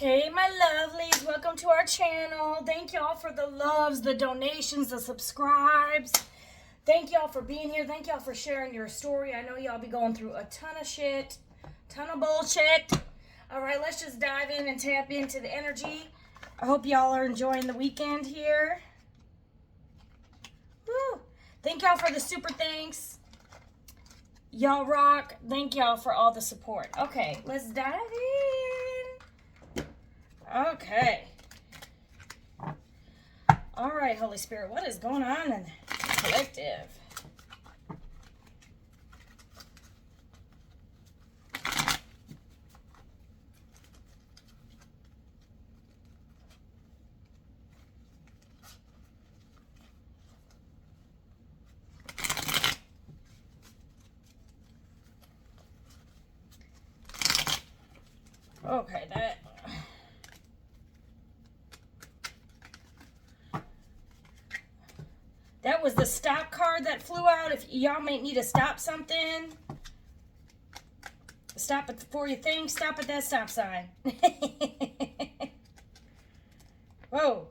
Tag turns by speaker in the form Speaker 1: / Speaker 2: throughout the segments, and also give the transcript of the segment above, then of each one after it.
Speaker 1: Hey, my lovelies, welcome to our channel. Thank y'all for the loves, the donations, the subscribes. Thank y'all for being here. Thank y'all for sharing your story. I know y'all be going through a ton of shit, ton of bullshit. All right, let's just dive in and tap into the energy. I hope y'all are enjoying the weekend here. Woo. Thank y'all for the super thanks. Y'all rock. Thank y'all for all the support. Okay, let's dive in. Okay. All right, Holy Spirit, what is going on in the collective? Okay, that was the stop card that flew out. If y'all might need to stop something, stop it before you think, stop at that stop sign. Whoa.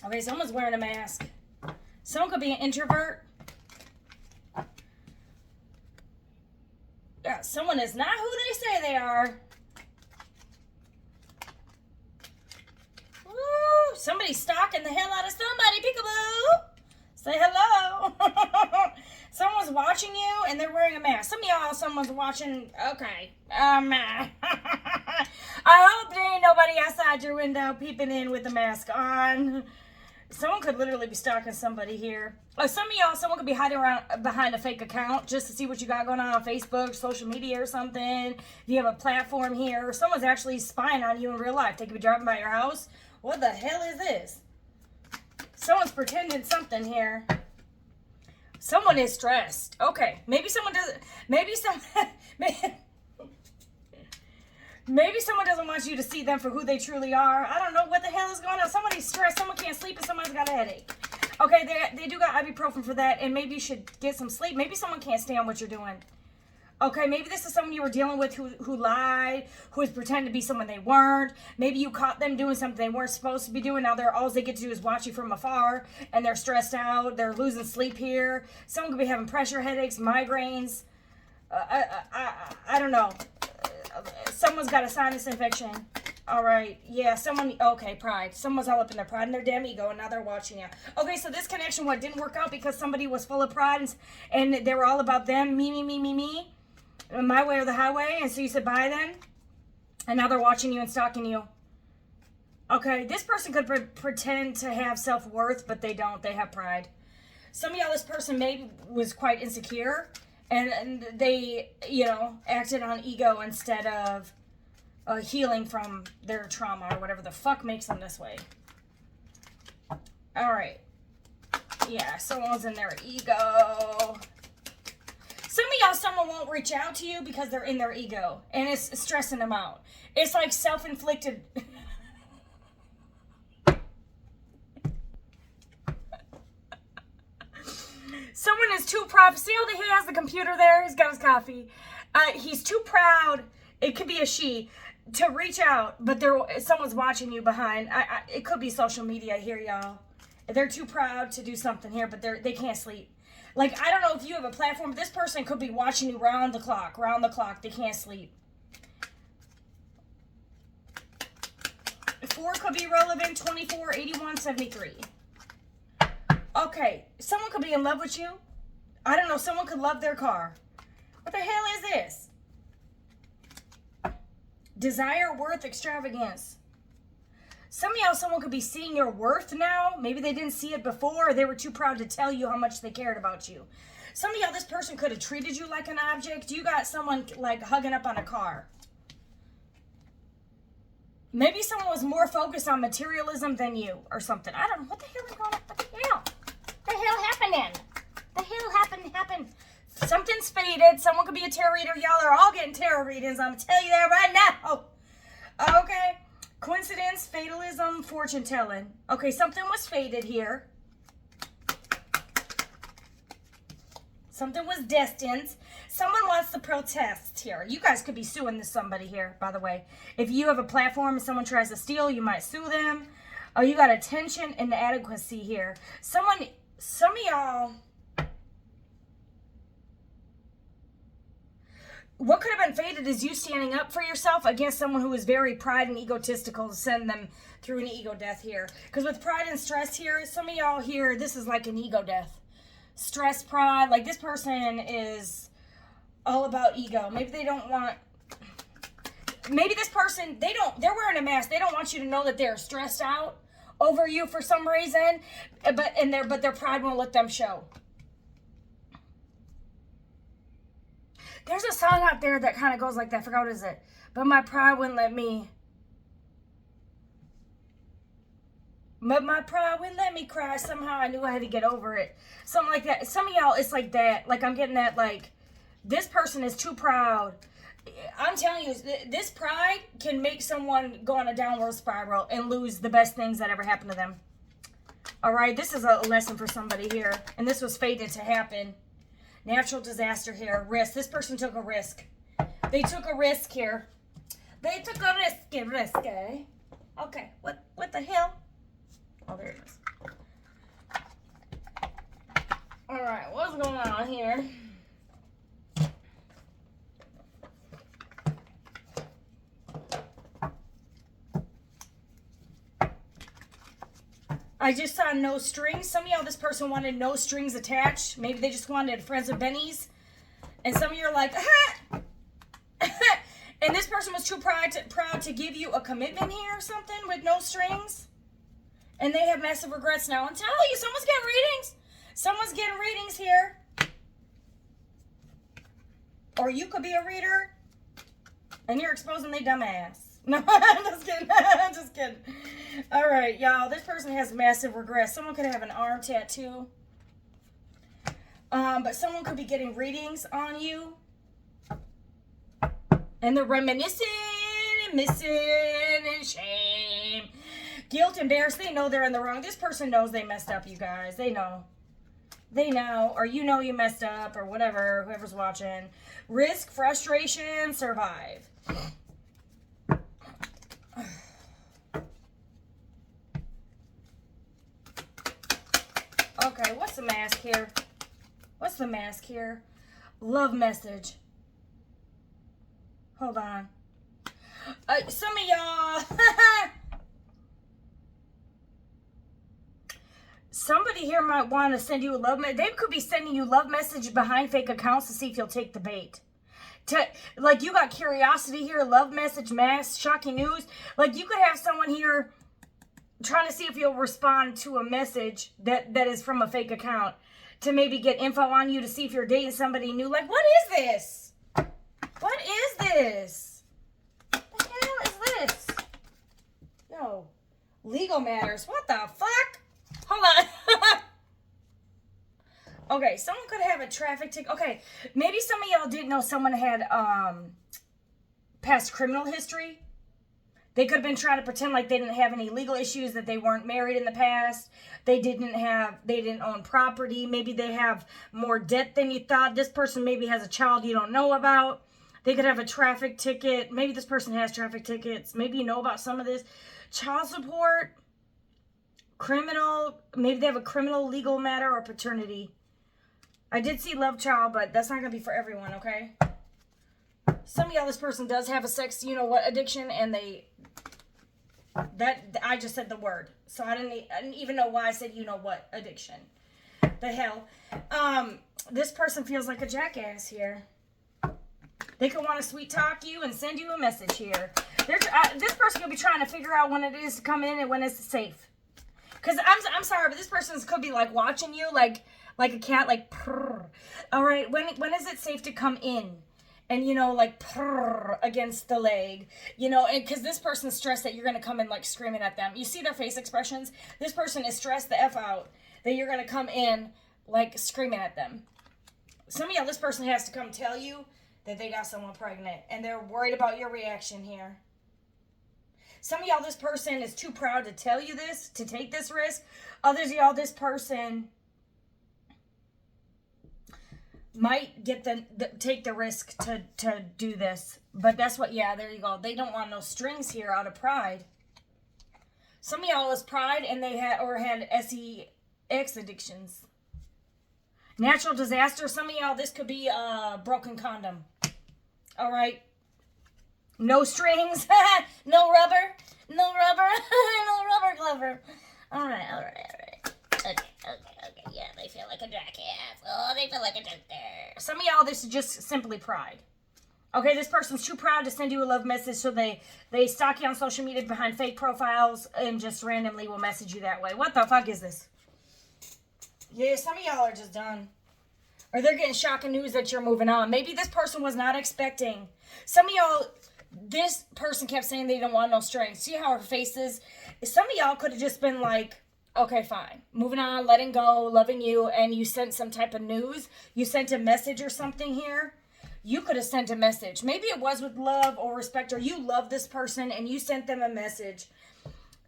Speaker 1: Okay, someone's wearing a mask. Someone could be an introvert. Yeah, someone is not who they say they are. Woo! Somebody's stalking the hell out of somebody. Peekaboo! Say hello. Someone's watching you and they're wearing a mask. Some of y'all, someone's watching. Okay. I hope there ain't nobody outside your window peeping in with the mask on. Someone could literally be stalking somebody here. Some of y'all, someone could be hiding around behind a fake account just to see what you got going on Facebook, social media or something. If you have a platform here, or someone's actually spying on you in real life. They could be driving by your house. What the hell is this? Someone's pretending something here. Someone is stressed. Okay, maybe someone doesn't. Maybe someone doesn't want you to see them for who they truly are. I don't know what the hell is going on. Somebody's stressed. Someone can't sleep, and someone's got a headache. Okay, they do got ibuprofen for that, and maybe you should get some sleep. Maybe someone can't stand what you're doing. Okay, maybe this is someone you were dealing with who lied, who was pretending to be someone they weren't. Maybe you caught them doing something they weren't supposed to be doing. Now all they get to do is watch you from afar, and they're stressed out. They're losing sleep here. Someone could be having pressure headaches, migraines. I don't know. Someone's got a sinus infection. All right. Yeah, okay, pride. Someone's all up in their pride and their damn ego, and now they're watching you. Okay, so this connection, didn't work out because somebody was full of pride and they were all about them, me. My way or the highway, and so you said bye then, and now they're watching you and stalking you. Okay, this person could pretend to have self-worth, but they don't. They have pride. Some of y'all, this person maybe was quite insecure, and they, acted on ego instead of healing from their trauma or whatever the fuck makes them this way. All right. Yeah, someone's in their ego. Some of y'all, someone won't reach out to you because they're in their ego and it's stressing them out. It's like self-inflicted. Someone is too proud. See how he has the computer there? He's got his coffee. He's too proud. It could be a she to reach out, but someone's watching you behind. It could be social media here, y'all. They're too proud to do something here, but they can't sleep. Like, I don't know if you have a platform, but this person could be watching you round the clock. They can't sleep. 4 could be relevant, 24, 81, 73. Okay, someone could be in love with you. I don't know, someone could love their car. What the hell is this? Desire, worth, extravagance. Some of y'all, someone could be seeing your worth now. Maybe they didn't see it before, or they were too proud to tell you how much they cared about you. Some of y'all, this person could have treated you like an object. You got someone like hugging up on a car. Maybe someone was more focused on materialism than you or something. I don't know. What the hell is going on? What the hell? The hell happening? The hell happened? Something's faded. Someone could be a tarot reader. Y'all are all getting tarot readings. I'm going to tell you that right now. Okay. Coincidence, fatalism, fortune telling. Okay, something was faded here. Something was destined. Someone wants to protest here. You guys could be suing somebody here, by the way. If you have a platform and someone tries to steal, you might sue them. Oh, you got attention and inadequacy here. Some of y'all, what could have been fated is you standing up for yourself against someone who is very pride and egotistical to send them through an ego death here. Because with pride and stress here, some of y'all here, this is like an ego death. Stress, pride, like this person is all about ego. Maybe they don't want, maybe this person, they're wearing a mask. They don't want you to know that they're stressed out over you for some reason, but their pride won't let them show. There's a song out there that kind of goes like that. I forgot what is it. But my pride wouldn't let me. But my pride wouldn't let me cry. Somehow I knew I had to get over it. Something like that. Some of y'all, it's like that. Like I'm getting that, like, this person is too proud. I'm telling you, this pride can make someone go on a downward spiral and lose the best things that ever happened to them. All right, this is a lesson for somebody here. And this was fated to happen. Natural disaster here. Risk. This person took a risk. They took a risk here. They took a risk, eh? Okay, what the hell? Oh, there it is. All right, what's going on here? I just saw no strings. Some of y'all, this person wanted no strings attached. Maybe they just wanted friends with bennies. And some of you are like, ah! And this person was too proud to give you a commitment here or something with no strings. And they have massive regrets now. I'm telling you, someone's getting readings. Someone's getting readings here. Or you could be a reader. And you're exposing their dumb ass. No, I'm just kidding. I'm just kidding. All right, y'all. This person has massive regrets. Someone could have an arm tattoo. But someone could be getting readings on you. And they're reminiscing and missing and shame. Guilt, embarrassed. They know they're in the wrong. This person knows they messed up, you guys. They know. They know. Or you know you messed up or whatever. Whoever's watching. Risk, frustration, survive. Okay, what's the mask here? What's the mask here? Love message. Hold on. Some of y'all... Somebody here might want to send you a love message. They could be sending you love message behind fake accounts to see if you'll take the bait. Like you got curiosity here, love message, mass, shocking news. Like you could have someone here trying to see if you'll respond to a message that is from a fake account to maybe get info on you to see if you're dating somebody new. Like, what is this? What is this? What the hell is this? Yo, legal matters. What the fuck? Hold on. Okay, someone could have a traffic ticket. Okay, maybe some of y'all didn't know someone had past criminal history. They could have been trying to pretend like they didn't have any legal issues, that they weren't married in the past. They didn't own property. Maybe they have more debt than you thought. This person maybe has a child you don't know about. They could have a traffic ticket. Maybe this person has traffic tickets. Maybe you know about some of this. Child support, criminal, maybe they have a criminal legal matter or paternity. I did see love child, but that's not going to be for everyone, okay? Some of y'all, this person does have a sex, you know what, addiction, and I just said the word. So I didn't even know why I said you know what addiction. The hell. This person feels like a jackass here. They could want to sweet talk you and send you a message here. This person could be trying to figure out when it is to come in and when it's safe. Because I'm sorry, but this person could be like watching you like a cat, like purr. All right, when is it safe to come in? And, you know, like purr against the leg, you know, and because this person's stressed that you're going to come in like screaming at them. You see their face expressions? This person is stressed the F out that you're going to come in like screaming at them. Some of y'all, this person has to come tell you that they got someone pregnant and they're worried about your reaction here. Some of y'all, this person is too proud to tell you this, to take this risk. Others of y'all, this person might get take the risk to do this. But that's what, yeah, there you go. They don't want no strings here out of pride. Some of y'all is pride and they had sex addictions. Natural disaster. Some of y'all, this could be a broken condom. All right. No strings. No rubber. No rubber. No rubber glover. All right. Okay. Yeah, they feel like a jackass. Oh, they feel like a joke there. Some of y'all, this is just simply pride. Okay, this person's too proud to send you a love message, so they stalk you on social media behind fake profiles and just randomly will message you that way. What the fuck is this? Yeah, some of y'all are just done. Or they're getting shocking news that you're moving on. Maybe this person was not expecting. Some of y'all, this person kept saying they don't want no strings. See how her face is? Some of y'all could have just been like, okay, fine. Moving on, letting go, loving you, and you sent some type of news. You sent a message or something here. You could have sent a message. Maybe it was with love or respect, or you love this person and you sent them a message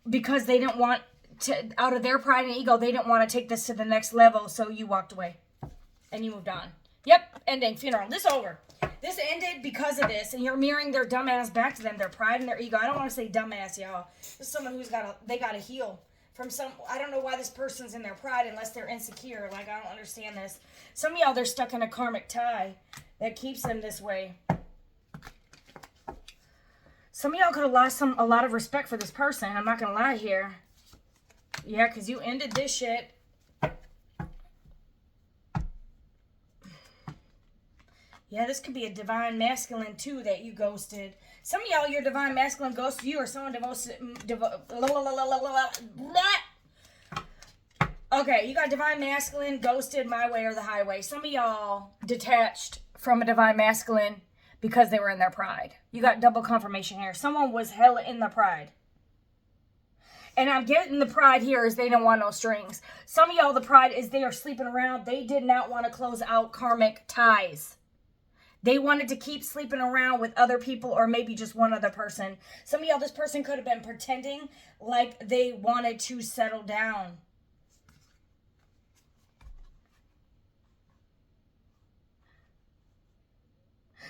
Speaker 1: because they didn't want to, out of their pride and ego, they didn't want to take this to the next level, so you walked away and you moved on. Yep, ending, funeral. This over. This ended because of this, and you're mirroring their dumbass back to them, their pride and their ego. I don't want to say dumbass, y'all. This is someone who's they got to heal from some, I don't know why this person's in their pride unless they're insecure. Like, I don't understand this. Some of y'all, they're stuck in a karmic tie that keeps them this way. Some of y'all could have lost a lot of respect for this person. I'm not going to lie here. Yeah, because you ended this shit. Yeah, this could be a divine masculine, too, that you ghosted. Some of y'all, your divine masculine ghosted you, or someone okay, you got divine masculine, ghosted, my way or the highway. Some of y'all detached from a divine masculine because they were in their pride. You got double confirmation here. Someone was hella in the pride. And I'm getting the pride here is they don't want no strings. Some of y'all, the pride is they are sleeping around. They did not want to close out karmic ties. They wanted to keep sleeping around with other people or maybe just one other person. Some of y'all, this person could have been pretending like they wanted to settle down.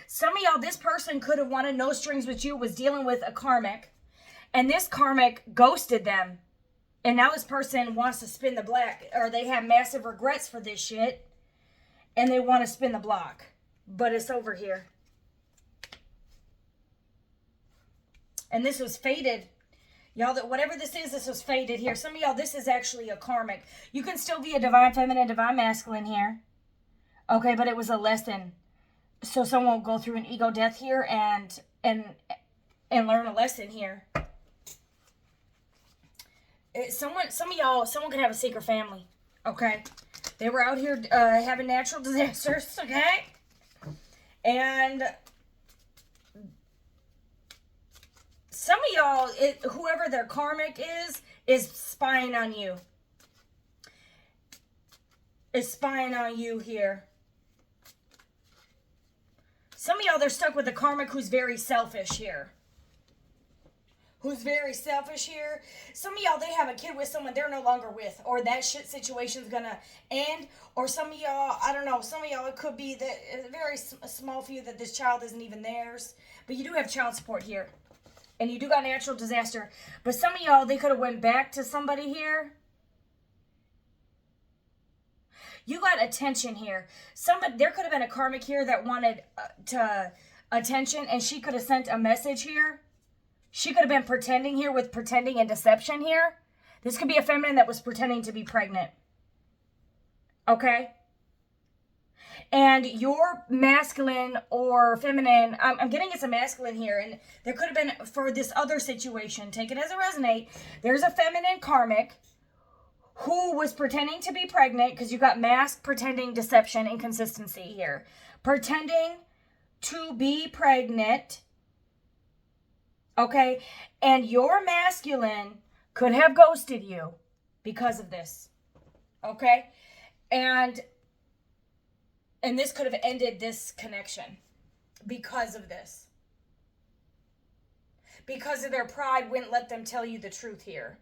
Speaker 1: Some of y'all, this person could have wanted no strings with you, was dealing with a karmic, and this karmic ghosted them. And now this person wants to spin the block, or they have massive regrets for this shit, and they want to spin the block. But it's over here. And this was fated. Y'all, that whatever this was fated here. Some of y'all, this is actually a karmic. You can still be a divine feminine, divine masculine here. Okay, but it was a lesson. So someone will go through an ego death here and learn a lesson here. Some of y'all, someone could have a secret family. Okay, they were out here having natural disasters. Okay, and some of y'all, whoever their karmic is spying on you. Is spying on you here. Some of y'all, they're stuck with a karmic who's very selfish here. Who's very selfish here. Some of y'all, they have a kid with someone they're no longer with. Or that shit situation's gonna end. Or some of y'all, I don't know. Some of y'all, it could be that a very small few that this child isn't even theirs. But you do have child support here. And you do got natural disaster. But some of y'all, they could have went back to somebody here. You got attention here. There could have been a karmic here that wanted attention, and she could have sent a message here. She could have been pretending here with pretending and deception here. This could be a feminine that was pretending to be pregnant. Okay? And your masculine or feminine, I'm getting it's a masculine here, and there could have been, for this other situation, take it as a resonate, there's a feminine karmic who was pretending to be pregnant, because you got mask, pretending, deception, inconsistency here. Pretending to be pregnant, okay? And your masculine could have ghosted you because of this, okay? And this could have ended this connection because of this. Because of their pride wouldn't let them tell you the truth here.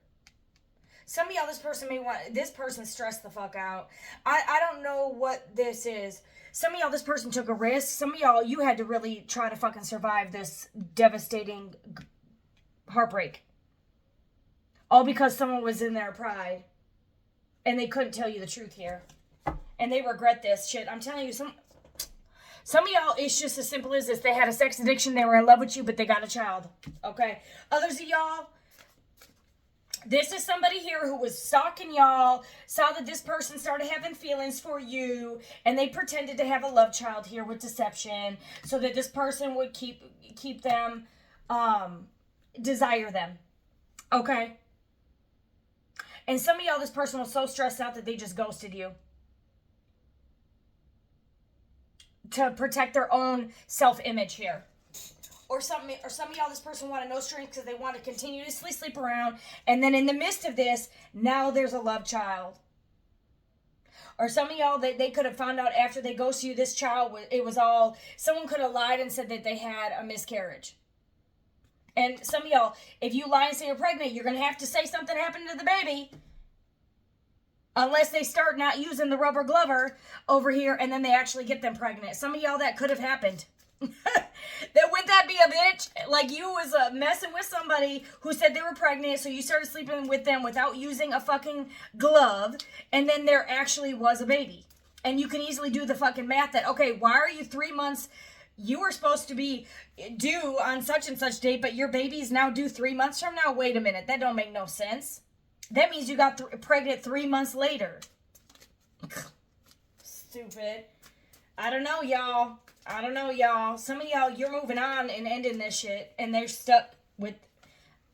Speaker 1: Some of y'all, this person stressed the fuck out. I don't know what this is. Some of y'all, this person took a risk. Some of y'all, you had to really try to fucking survive this devastating heartbreak. All because someone was in their pride. And they couldn't tell you the truth here. And they regret this shit. I'm telling you, some of y'all, it's just as simple as this. They had a sex addiction. They were in love with you, but they got a child. Okay? Others of y'all, this is somebody here who was stalking y'all, saw that this person started having feelings for you, and they pretended to have a love child here with deception so that this person would keep them, desire them. Okay? And some of y'all, this person was so stressed out that they just ghosted you. To protect their own self-image here. Or some of y'all, this person wanted no strength because they want to continuously sleep around. And then in the midst of this, now there's a love child. Or some of y'all, they could have found out after they ghosted you, this child, someone could have lied and said that they had a miscarriage. And some of y'all, if you lie and say you're pregnant, you're going to have to say something happened to the baby. Unless they start not using the rubber glover over here and then they actually get them pregnant. Some of y'all, that could have happened. Would that be a bitch? Like you was messing with somebody who said they were pregnant, so you started sleeping with them without using a fucking glove, and then there actually was a baby. And you can easily do the fucking math that, okay, why are you 3 months... You were supposed to be due on such and such date, but your baby's now due 3 months from now? Wait a minute. That don't make no sense. That means you got pregnant 3 months later. Stupid. I don't know, y'all. Some of y'all, you're moving on and ending this shit, and they're stuck with,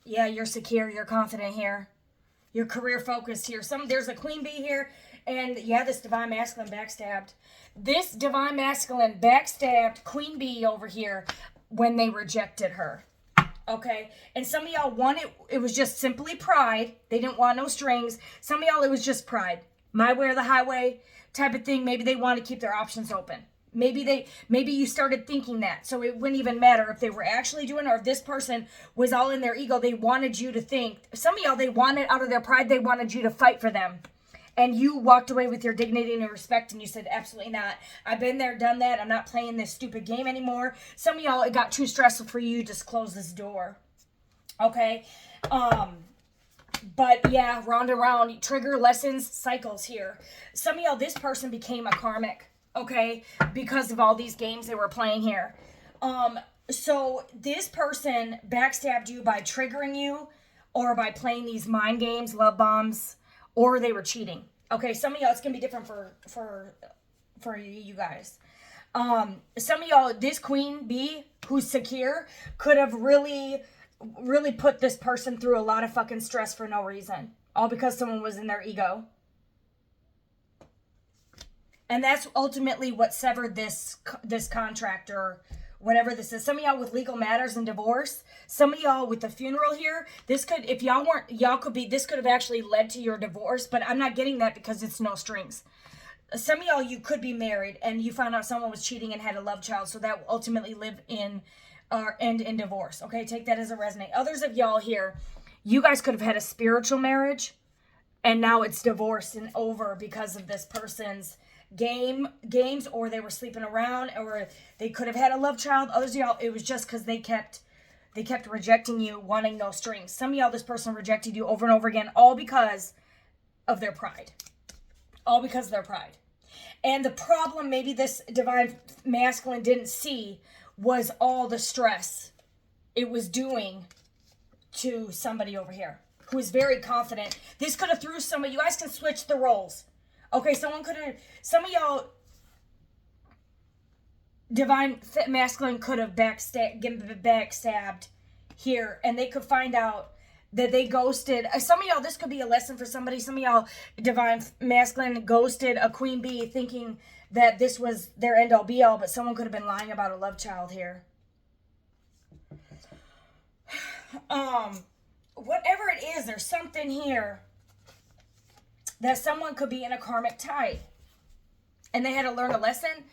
Speaker 1: yeah, you're secure, you're confident here. You're career focused here. There's a queen bee here, and yeah, this divine masculine backstabbed. This divine masculine backstabbed queen bee over here when they rejected her. Okay? And some of y'all it was just simply pride. They didn't want no strings. Some of y'all, it was just pride. My way or the highway type of thing. Maybe they want to keep their options open. Maybe you started thinking that. So it wouldn't even matter if they were actually doing it or if this person was all in their ego. They wanted you to think. Some of y'all, they wanted out of their pride, they wanted you to fight for them. And you walked away with your dignity and your respect and you said, absolutely not. I've been there, done that. I'm not playing this stupid game anymore. Some of y'all, it got too stressful for you. Just close this door. Okay? But yeah, round and round. Trigger lessons, cycles here. Some of y'all, this person became a karmic. Okay? Because of all these games they were playing here. So this person backstabbed you by triggering you or by playing these mind games, love bombs, or they were cheating. Okay, some of y'all, it's going to be different for you guys. Some of y'all, this queen bee who's secure could have really, really put this person through a lot of fucking stress for no reason. All because someone was in their ego. And that's ultimately what severed this contract or whatever this is. Some of y'all with legal matters and divorce. Some of y'all with the funeral here. This could, if y'all weren't, this could have actually led to your divorce. But I'm not getting that because it's no strings. Some of y'all, you could be married and you found out someone was cheating and had a love child. So that will ultimately end in divorce. Okay, take that as a resonate. Others of y'all here, you guys could have had a spiritual marriage. And now it's divorced and over because of this person's games, or they were sleeping around, or they could have had a love child. Others of y'all, it was just because they kept rejecting you, wanting no strings. Some of y'all, this person rejected you over and over again, all because of their pride. All because of their pride. And the problem maybe this divine masculine didn't see was all the stress it was doing to somebody over here who is very confident. This could have threw somebody. You guys can switch the roles. Okay, some of y'all, divine masculine could have backstabbed here, and they could find out that they ghosted. Some of y'all, this could be a lesson for somebody. Some of y'all, divine masculine, ghosted a queen bee thinking that this was their end all be all, but someone could have been lying about a love child here. Whatever it is, there's something here that someone could be in a karmic tie and they had to learn a lesson.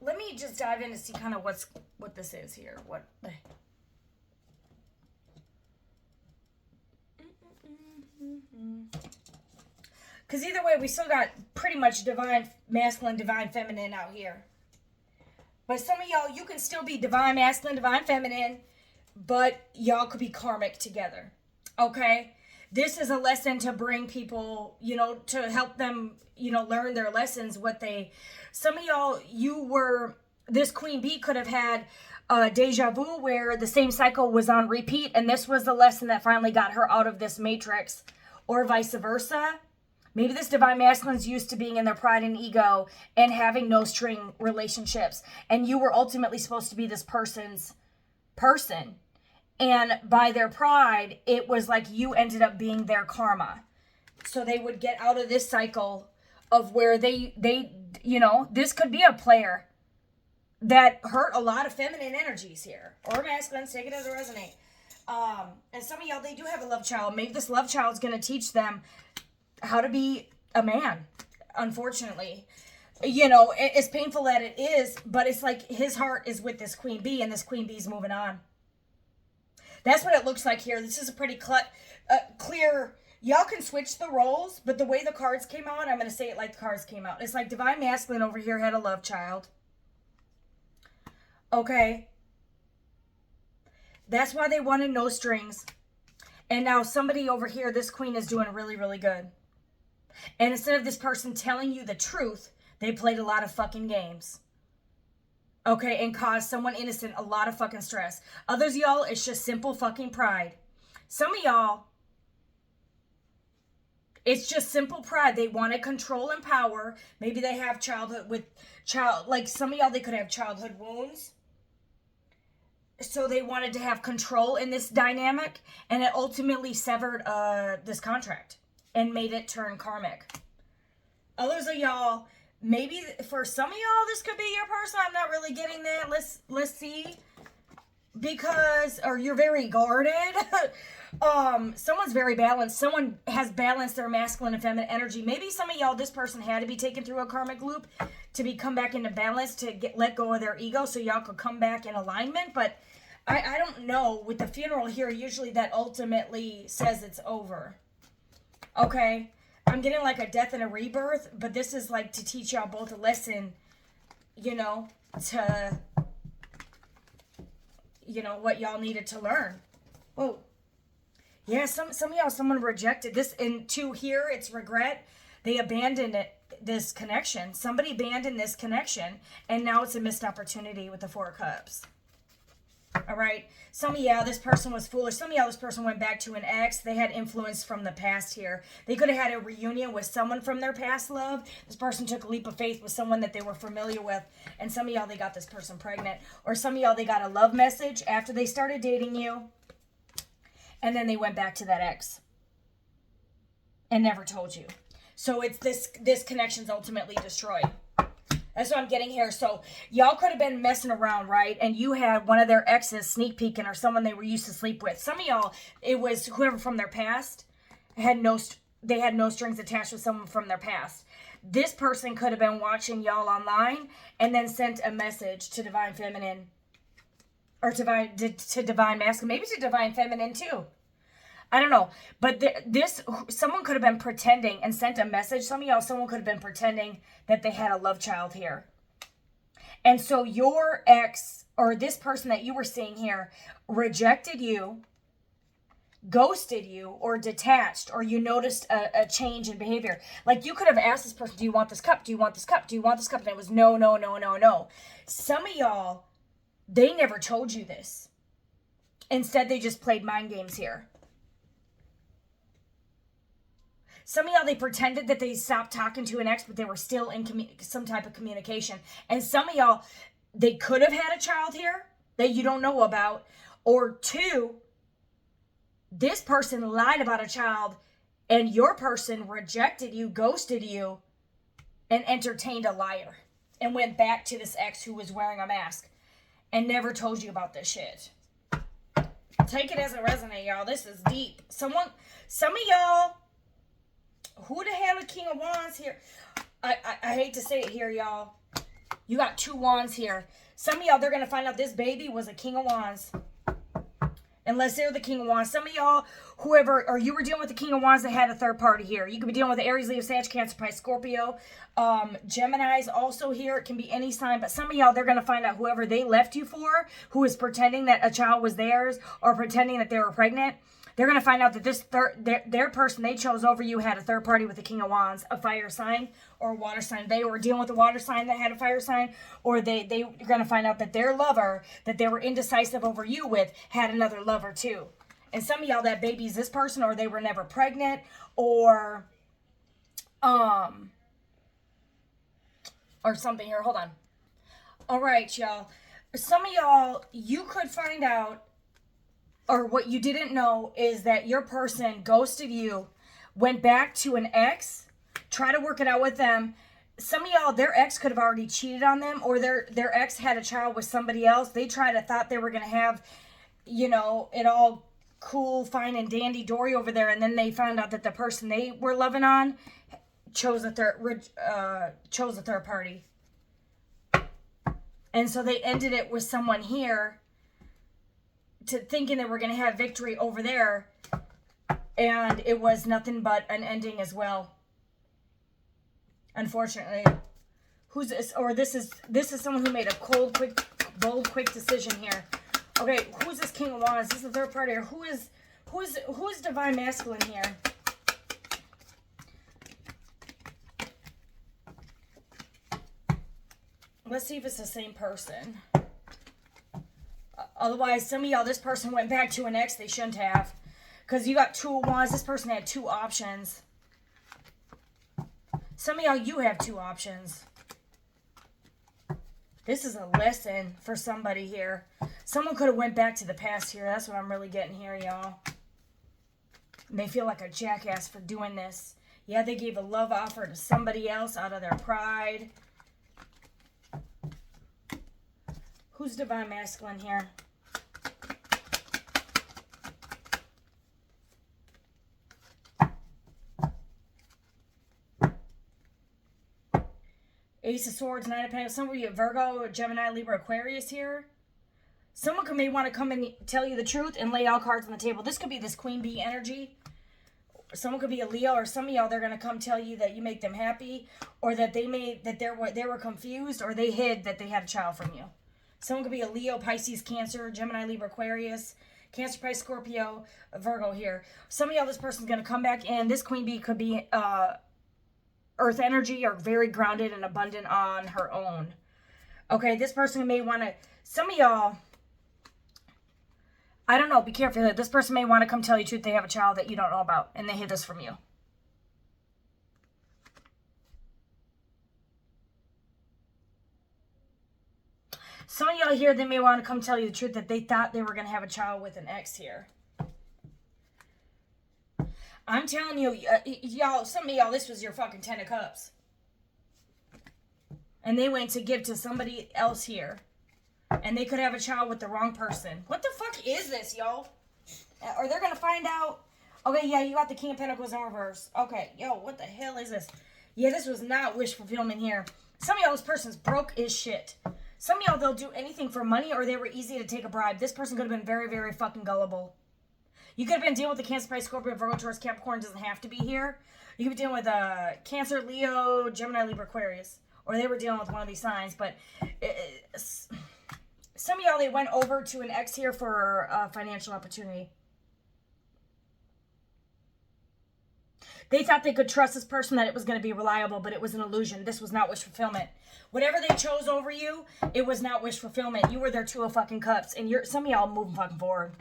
Speaker 1: Let me just dive in to see kind of what this is here. Because either way, we still got pretty much divine masculine, divine feminine out here. But some of y'all, you can still be divine masculine, divine feminine, but y'all could be karmic together. Okay? This is a lesson to bring people, you know, to help them, you know, learn their lessons, some of y'all, this queen bee could have had deja vu where the same cycle was on repeat, and this was the lesson that finally got her out of this matrix, or vice versa. Maybe this divine masculine's used to being in their pride and ego and having no string relationships, and you were ultimately supposed to be this person's person. And by their pride, it was like you ended up being their karma. So they would get out of this cycle of where they you know, this could be a player that hurt a lot of feminine energies here. Or masculine, take it as it resonate. And some of y'all, they do have a love child. Maybe this love child is going to teach them how to be a man, unfortunately. You know, as painful as it is, but it's like his heart is with this queen bee, and this queen bee's moving on. That's what it looks like here. This is a pretty clear. Y'all can switch the roles, but the way the cards came out, I'm going to say it like the cards came out. It's like divine masculine over here had a love child. Okay. That's why they wanted no strings. And now somebody over here, this queen is doing really, really good. And instead of this person telling you the truth, they played a lot of fucking games. Okay, and caused someone innocent a lot of fucking stress. Others of y'all, it's just simple fucking pride. Some of y'all, it's just simple pride. They wanted control and power. Maybe they have like some of y'all, they could have childhood wounds. So they wanted to have control in this dynamic, and it ultimately severed this contract and made it turn karmic. Others of y'all, maybe for some of y'all, this could be your person. I'm not really getting that. Let's see. Or you're very guarded. Someone's very balanced. Someone has balanced their masculine and feminine energy. Maybe some of y'all, this person had to be taken through a karmic loop to come back into balance, to let go of their ego so y'all could come back in alignment. But I don't know. With the funeral here, usually that ultimately says it's over. Okay? I'm getting like a death and a rebirth, but this is like to teach y'all both a lesson, you know, to, you know, what y'all needed to learn. Whoa. Yeah, some of y'all, someone rejected this. And to here, it's regret. They abandoned this connection. Somebody abandoned this connection, and now it's a missed opportunity with the Four of Cups. All right. Some of y'all, this person was foolish. Some of y'all, this person went back to an ex. They had influence from the past here. They could have had a reunion with someone from their past love. This person took a leap of faith with someone that they were familiar with. And some of y'all, they got this person pregnant. Or some of y'all, they got a love message after they started dating you. And then they went back to that ex and never told you. So it's this connection's ultimately destroyed. That's what I'm getting here. So y'all could have been messing around, right? And you had one of their exes sneak peeking, or someone they were used to sleep with. Some of y'all, it was whoever from their past they had no strings attached with someone from their past. This person could have been watching y'all online and then sent a message to divine feminine, or to divine masculine, maybe to divine feminine too. I don't know. But someone could have been pretending and sent a message. Some of y'all, someone could have been pretending that they had a love child here. And so your ex, or this person that you were seeing here, rejected you, ghosted you, or detached, or you noticed a change in behavior. Like you could have asked this person, do you want this cup? Do you want this cup? Do you want this cup? And it was no, no, no, no, no. Some of y'all, they never told you this. Instead, they just played mind games here. Some of y'all, they pretended that they stopped talking to an ex, but they were still in some type of communication. And some of y'all, they could have had a child here that you don't know about. Or two, this person lied about a child and your person rejected you, ghosted you, and entertained a liar. And went back to this ex who was wearing a mask and never told you about this shit. Take it as it resonates, y'all. This is deep. Some of y'all, who the hell is King of Wands here? I hate to say it here, y'all. You got two wands here. Some of y'all, they're going to find out this baby was a King of Wands. Unless they're the King of Wands. Some of y'all, whoever, or you were dealing with the King of Wands that had a third party here. You could be dealing with the Aries, Leo, Sag, Cancer, Pisces, Scorpio. Gemini's also here. It can be any sign. But some of y'all, they're going to find out whoever they left you for, who is pretending that a child was theirs or pretending that they were pregnant. They're going to find out that this their person they chose over you had a third party with the King of Wands, a fire sign or a water sign. They were dealing with a water sign that had a fire sign, or they're going to find out that their lover that they were indecisive over you with had another lover too. And some of y'all, that baby's this person, or they were never pregnant, or something here. Hold on. All right, y'all. Some of y'all, you could find out, or what you didn't know is that your person ghosted you, went back to an ex, try to work it out with them. Some of y'all, their ex could have already cheated on them, or their ex had a child with somebody else. They thought they were going to have, you know, it all cool, fine, and dandy dory over there, and then they found out that the person they were loving on chose a third party. And so they ended it with someone here, to thinking that we're going to have victory over there, and it was nothing but an ending as well. Unfortunately. Who's this? Or this is someone who made a cold, quick, bold, quick decision here. Okay, who's this King of Wands? This is the third party, or who is divine masculine here? Let's see if it's the same person. Otherwise, some of y'all, this person went back to an ex they shouldn't have. Because you got two of Wands. This person had two options. Some of y'all, you have two options. This is a lesson for somebody here. Someone could have went back to the past here. That's what I'm really getting here, y'all. And they feel like a jackass for doing this. Yeah, they gave a love offer to somebody else out of their pride. Who's divine masculine here? Ace of Swords, Nine of Pentacles. Some of you, Virgo, Gemini, Libra, Aquarius here. Someone may want to come and tell you the truth and lay all cards on the table. This could be this Queen Bee energy. Someone could be a Leo, or some of y'all, they're going to come tell you that you make them happy, or that they were confused, or they hid that they had a child from you. Someone could be a Leo, Pisces, Cancer, Gemini, Libra, Aquarius, Cancer, Pisces, Scorpio, Virgo here. Some of y'all, this person's going to come back in. This Queen Bee could be Earth energy, or very grounded and abundant on her own. Okay, this person may want to, some of y'all, I don't know, be careful. This person may want to come tell you the truth. They have a child that you don't know about, and they hid this from you. Some of y'all here, they may want to come tell you the truth that they thought they were going to have a child with an ex here. I'm telling you, y'all, some of y'all, this was your fucking 10 of Cups. And they went to give to somebody else here. And they could have a child with the wrong person. What the fuck is this, y'all? Or they're going to find out. Okay, yeah, you got the King of Pentacles in reverse. Okay, yo, what the hell is this? Yeah, this was not wish fulfillment here. Some of y'all, this person's broke as shit. Some of y'all, they'll do anything for money, or they were easy to take a bribe. This person could have been very, very fucking gullible. You could have been dealing with the Cancer, Pisces, Scorpio, Virgo, Taurus, Capricorn. Doesn't have to be here. You could be dealing with Cancer, Leo, Gemini, Libra, Aquarius. Or they were dealing with one of these signs. But some of y'all, they went over to an ex here for a financial opportunity. They thought they could trust this person, that it was going to be reliable, but it was an illusion. This was not wish fulfillment. Whatever they chose over you, it was not wish fulfillment. You were their 2 of fucking Cups. And some of y'all moving fucking forward.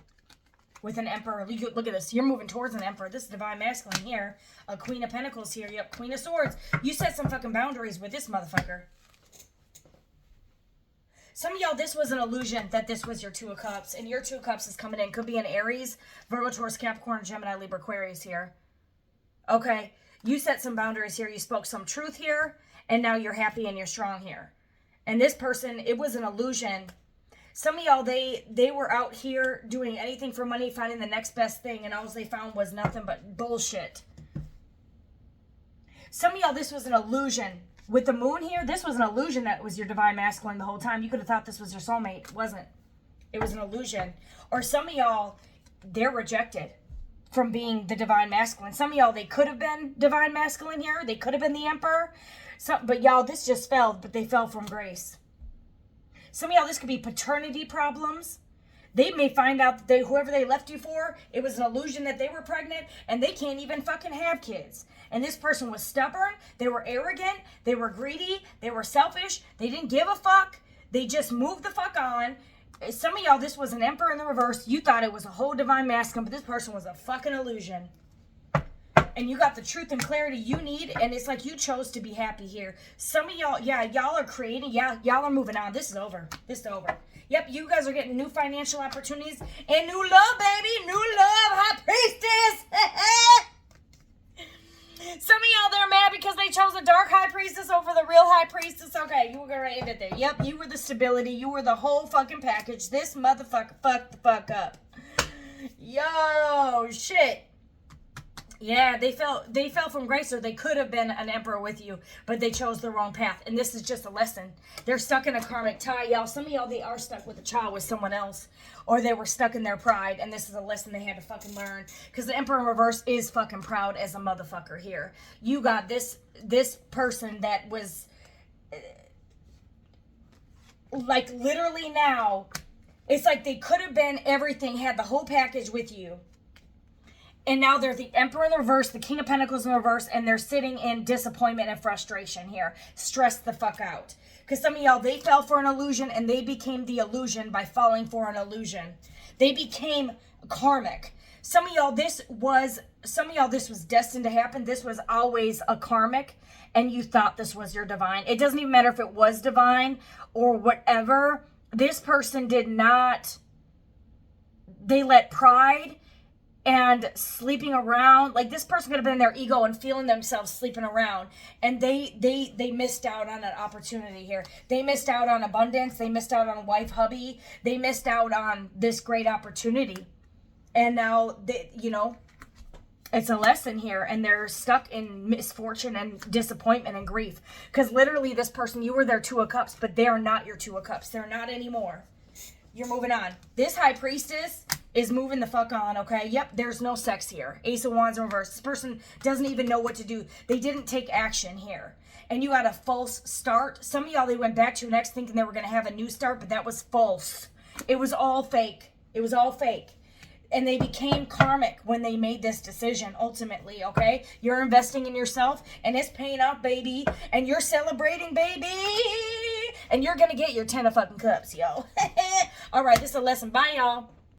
Speaker 1: With an Emperor. Look at this. You're moving towards an Emperor. This is divine masculine here. A Queen of Pentacles here. Yep, Queen of Swords. You set some fucking boundaries with this motherfucker. Some of y'all, this was an illusion that this was your 2 of Cups. And your 2 of Cups is coming in. Could be an Aries, Virgo, Taurus, Capricorn, Gemini, Libra, Aquarius here. Okay. You set some boundaries here. You spoke some truth here. And now you're happy and you're strong here. And this person, it was an illusion. Some of y'all, they were out here doing anything for money, finding the next best thing, and all they found was nothing but bullshit. Some of y'all, this was an illusion. With the moon here, this was an illusion that was your divine masculine the whole time. You could have thought this was your soulmate. It wasn't. It was an illusion. Or some of y'all, they're rejected from being the divine masculine. Some of y'all, they could have been divine masculine here. They could have been the emperor. But y'all, this just fell, but they fell from grace. Some of y'all, this could be paternity problems. They may find out that whoever they left you for, it was an illusion that they were pregnant, and they can't even fucking have kids. And this person was stubborn, they were arrogant, they were greedy, they were selfish, they didn't give a fuck, they just moved the fuck on. Some of y'all, this was an emperor in the reverse. You thought it was a whole divine masculine, but this person was a fucking illusion. And you got the truth and clarity you need, and it's like you chose to be happy here. Some of y'all, yeah, y'all are creating, yeah, y'all are moving on. This is over. This is over. Yep, you guys are getting new financial opportunities and new love, baby. New love, high priestess. Some of y'all, they're mad because they chose a dark high priestess over the real high priestess. Okay, you were going to end it there. Yep, you were the stability. You were the whole fucking package. This motherfucker fucked the fuck up. Yo, shit. Yeah, they fell from grace, or they could have been an emperor with you, but they chose the wrong path. And this is just a lesson. They're stuck in a karmic tie, y'all. Some of y'all, they are stuck with a child with someone else, or they were stuck in their pride, and this is a lesson they had to fucking learn. Because the emperor in reverse is fucking proud as a motherfucker here. You got this person that was, like, literally now, it's like they could have been everything, had the whole package with you. And now they're the emperor in the reverse, the king of pentacles in the reverse, and they're sitting in disappointment and frustration here. Stressed the fuck out. Because some of y'all, they fell for an illusion, and they became the illusion by falling for an illusion. They became karmic. Some of y'all, this was destined to happen. This was always a karmic, and you thought this was your divine. It doesn't even matter if it was divine or whatever. This person did not, they let pride and sleeping around, like this person could have been in their ego and feeling themselves sleeping around, and they missed out on an opportunity here. They missed out on abundance. They missed out on wife, hubby. They missed out on this great opportunity, and now it's a lesson here, and they're stuck in misfortune and disappointment and grief. Because literally, this person, you were their Two of Cups, but they're not your Two of Cups. They're not anymore. You're moving on. This high priestess is moving the fuck on, okay? Yep, there's no sex here. Ace of Wands in reverse. This person doesn't even know what to do. They didn't take action here. And you got a false start. Some of y'all, they went back to an ex thinking they were going to have a new start, but that was false. It was all fake. It was all fake. And they became karmic when they made this decision, ultimately, okay? You're investing in yourself, and it's paying off, baby. And you're celebrating, baby. And you're going to get your 10 of fucking cups, yo. All right, this is a lesson. Bye, y'all.